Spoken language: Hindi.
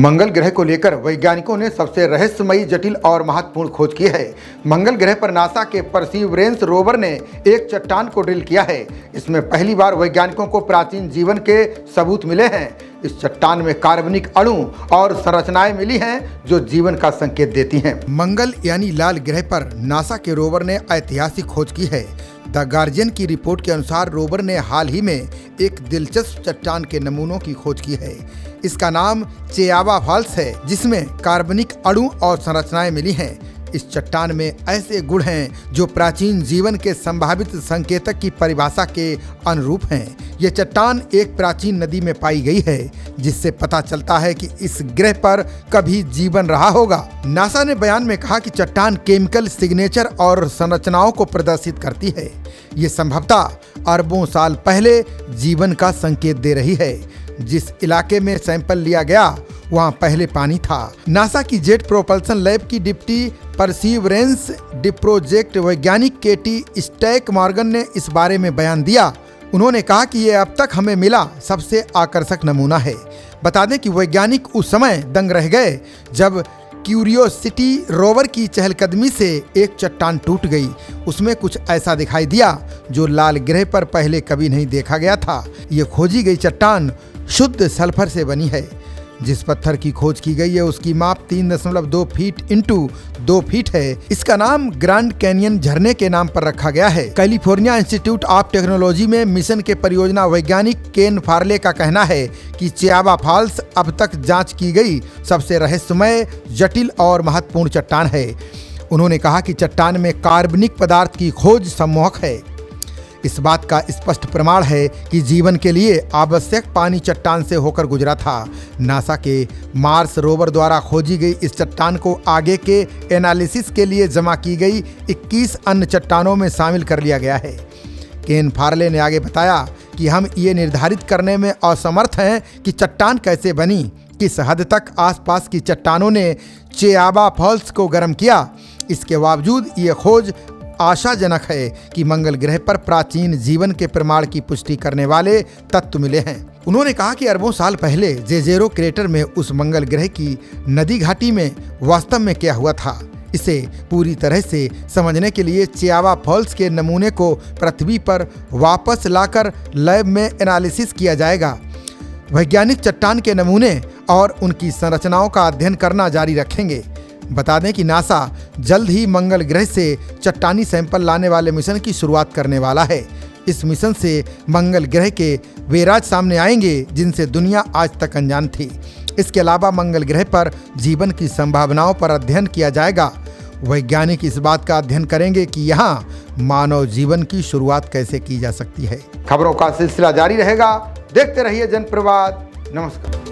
मंगल ग्रह को लेकर वैज्ञानिकों ने सबसे रहस्यमयी, जटिल और महत्वपूर्ण खोज की है। मंगल ग्रह पर नासा के परसीवरेंस रोवर ने एक चट्टान को ड्रिल किया है। इसमें पहली बार वैज्ञानिकों को प्राचीन जीवन के सबूत मिले हैं। इस चट्टान में कार्बनिक अणु और संरचनाएं मिली हैं जो जीवन का संकेत देती हैं। मंगल यानी लाल ग्रह पर नासा के रोवर ने ऐतिहासिक खोज की है। द गार्जियन की रिपोर्ट के अनुसार रोवर ने हाल ही में एक दिलचस्प चट्टान के नमूनों की खोज की है। इसका नाम चेयावा फॉल्स है, जिसमें कार्बनिक अणु और संरचनाएं मिली हैं। इस चट्टान में ऐसे गुण हैं जो प्राचीन जीवन के संभावित संकेतक की परिभाषा के अनुरूप हैं। ये चट्टान एक प्राचीन नदी में पाई गई है, जिससे पता चलता है कि इस ग्रह पर कभी जीवन रहा होगा। नासा ने बयान में कहा कि चट्टान केमिकल सिग्नेचर और संरचनाओं को प्रदर्शित करती है। ये संभवतः अरबों साल पहले जीवन का संकेत दे रही है। जिस इलाके में सैंपल लिया गया वहां पहले पानी था। नासा की जेट प्रोपल्सन लैब की डिप्टी परसीवरेंस प्रोजेक्ट वैज्ञानिक केटी स्टैक मॉर्गन ने इस बारे में बयान दिया। उन्होंने कहा कि यह अब तक हमें मिला सबसे आकर्षक नमूना है। बता दें कि वैज्ञानिक उस समय दंग रह गए जब क्यूरियोसिटी रोवर की चहलकदमी से एक चट्टान टूट गई। उसमें कुछ ऐसा दिखाई दिया जो लाल ग्रह पर पहले कभी नहीं देखा गया था। ये खोजी गई चट्टान शुद्ध सल्फर से बनी है। जिस पत्थर की खोज की गई है उसकी माप 3.2 फीट इंटू 2 फीट है। इसका नाम ग्रैंड कैनियन झरने के नाम पर रखा गया है। कैलिफोर्निया इंस्टीट्यूट ऑफ टेक्नोलॉजी में मिशन के परियोजना वैज्ञानिक केन फार्ले का कहना है कि चेयावा फॉल्स अब तक जांच की गई सबसे रहस्यमय, जटिल और महत्वपूर्ण चट्टान है। उन्होंने कहा कि चट्टान में कार्बनिक पदार्थ की खोज सम्मोहक है। इस बात का स्पष्ट प्रमाण है कि जीवन के लिए आवश्यक पानी चट्टान से होकर गुजरा था। नासा के मार्स रोवर द्वारा खोजी गई इस चट्टान को आगे के एनालिसिस के लिए जमा की गई 21 अन्य चट्टानों में शामिल कर लिया गया है। केन फार्ले ने आगे बताया कि हम ये निर्धारित करने में असमर्थ हैं कि चट्टान कैसे बनी, किस हद तक आसपास की चट्टानों ने चेयावा फॉल्स को गर्म किया। इसके बावजूद ये खोज आशाजनक है कि मंगल ग्रह पर प्राचीन जीवन के प्रमाण की पुष्टि करने वाले तत्व मिले हैं। उन्होंने कहा कि अरबों साल पहले जेजेरो क्रेटर में उस मंगल ग्रह की नदी घाटी में वास्तव में क्या हुआ था, इसे पूरी तरह से समझने के लिए चेयावा फॉल्स के नमूने को पृथ्वी पर वापस लाकर लैब में एनालिसिस किया जाएगा। वैज्ञानिक चट्टान के नमूने और उनकी संरचनाओं का अध्ययन करना जारी रखेंगे। बता दें कि नासा जल्द ही मंगल ग्रह से चट्टानी सैंपल लाने वाले मिशन की शुरुआत करने वाला है। इस मिशन से मंगल ग्रह के वे राज सामने आएंगे जिनसे दुनिया आज तक अनजान थी। इसके अलावा मंगल ग्रह पर जीवन की संभावनाओं पर अध्ययन किया जाएगा। वैज्ञानिक इस बात का अध्ययन करेंगे कि यहाँ मानव जीवन की शुरुआत कैसे की जा सकती है। खबरों का सिलसिला जारी रहेगा। देखते रहिए जनप्रवाद। नमस्कार।